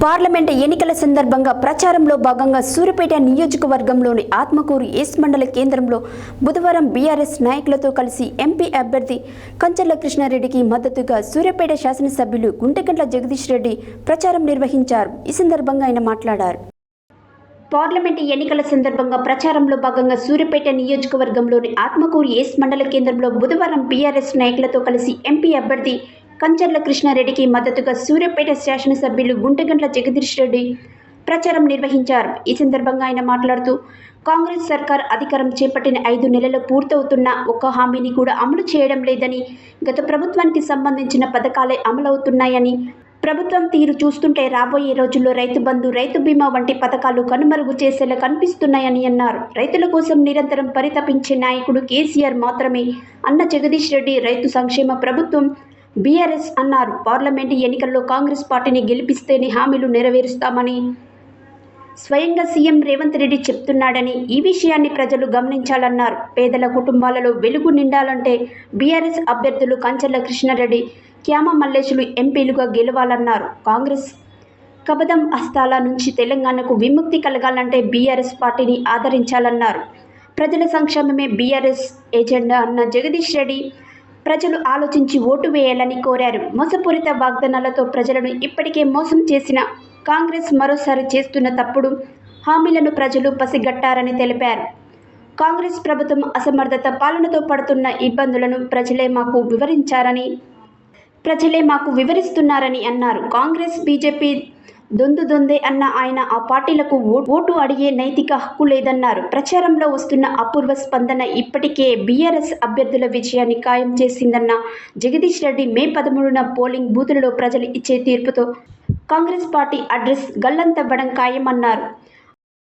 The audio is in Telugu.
పార్లమెంట్ ఎన్నికల సందర్భంగా ప్రచారంలో భాగంగా సూర్యాపేట నియోజకవర్గంలోని ఆత్మకూరు ఈస్ట్ మండల కేంద్రంలో బుధవారం బీఆర్ఎస్ నాయకులతో కలిసి ఎంపీ అభ్యర్థి కంచర్ల కృష్ణారెడ్డికి మద్దతుగా సూర్యాపేట శాసనసభ్యులు గుంటగండ్ల జగదీష్ రెడ్డి ప్రచారం నిర్వహించారు. ఈ సందర్భంగా ఆయన మాట్లాడారు. పార్లమెంట్ ఎన్నికల సందర్భంగా ప్రచారంలో భాగంగా సూర్యాపేట నియోజకవర్గంలోని ఆత్మకూరు ఈస్ట్ మండల కేంద్రంలో బుధవారం బీఆర్ఎస్ నాయకులతో కలిసి ఎంపీ అభ్యర్థి కంచర్ల కృష్ణారెడ్డికి మద్దతుగా సూర్యాపేట శాసనసభ్యులు గుంటగండ్ల జగదీష్ రెడ్డి ప్రచారం నిర్వహించారు. ఈ సందర్భంగా ఆయన మాట్లాడుతూ కాంగ్రెస్ సర్కార్ అధికారం చేపట్టిన 5 నెలలు పూర్తవుతున్న ఒక్క హామీని కూడా అమలు చేయడం లేదని, గత ప్రభుత్వానికి సంబంధించిన పథకాలే అమలవుతున్నాయని, ప్రభుత్వం తీరు చూస్తుంటే రాబోయే రోజుల్లో రైతు బంధు, రైతు బీమా వంటి పథకాలు కనుమరుగు చేసేలా కనిపిస్తున్నాయని అన్నారు. రైతుల కోసం నిరంతరం పరితపించే నాయకుడు కేసీఆర్ మాత్రమే అన్న జగదీష్ రెడ్డి రైతు సంక్షేమ ప్రభుత్వం బీఆర్ఎస్ అన్నారు. పార్లమెంటు ఎన్నికల్లో కాంగ్రెస్ పార్టీని గెలిపిస్తేనే హామీలు నెరవేరుస్తామని స్వయంగా సీఎం రేవంత్ రెడ్డి చెప్తున్నాడని, ఈ విషయాన్ని ప్రజలు గమనించాలన్నారు. పేదల కుటుంబాలలో వెలుగు నిండాలంటే బీఆర్ఎస్ అభ్యర్థులు కంచర్ల కృష్ణారెడ్డి, క్యామ మల్లేశులు ఎంపీలుగా గెలవాలన్నారు. కాంగ్రెస్ కబదం హస్తాల నుంచి తెలంగాణకు విముక్తి కలగాలంటే బీఆర్ఎస్ పార్టీని ఆదరించాలన్నారు. ప్రజల సంక్షేమమే బీఆర్ఎస్ ఎజెండా అన్న జగదీష్ రెడ్డి ప్రజలు ఆలోచించి ఓటు వేయాలని కోరారు. మోసపూరిత వాగ్దానాలతో ప్రజలను ఇప్పటికే మోసం చేసిన కాంగ్రెస్ మరోసారి చేస్తున్న తప్పుడు హామీలను ప్రజలు పసిగట్టారని తెలిపారు. కాంగ్రెస్ ప్రభుత్వం అసమర్థత పాలనతో పడుతున్న ఇబ్బందులను ప్రజలే మాకు వివరిస్తున్నారని అన్నారు. కాంగ్రెస్, బీజేపీ దొందే అన్న ఆయన ఆ పార్టీలకు ఓటు అడిగే నైతిక హక్కు లేదన్నారు. ప్రచారంలో వస్తున్న అపూర్వ స్పందన ఇప్పటికే బీఆర్ఎస్ అభ్యర్థుల విజయాన్ని ఖాయం చేసిందన్న జగదీష్ రెడ్డి మే 13న పోలింగ్ బూతులలో ప్రజలు ఇచ్చే తీర్పుతో కాంగ్రెస్ పార్టీ అడ్రస్ గల్లంతవ్వడం ఖాయమన్నారు.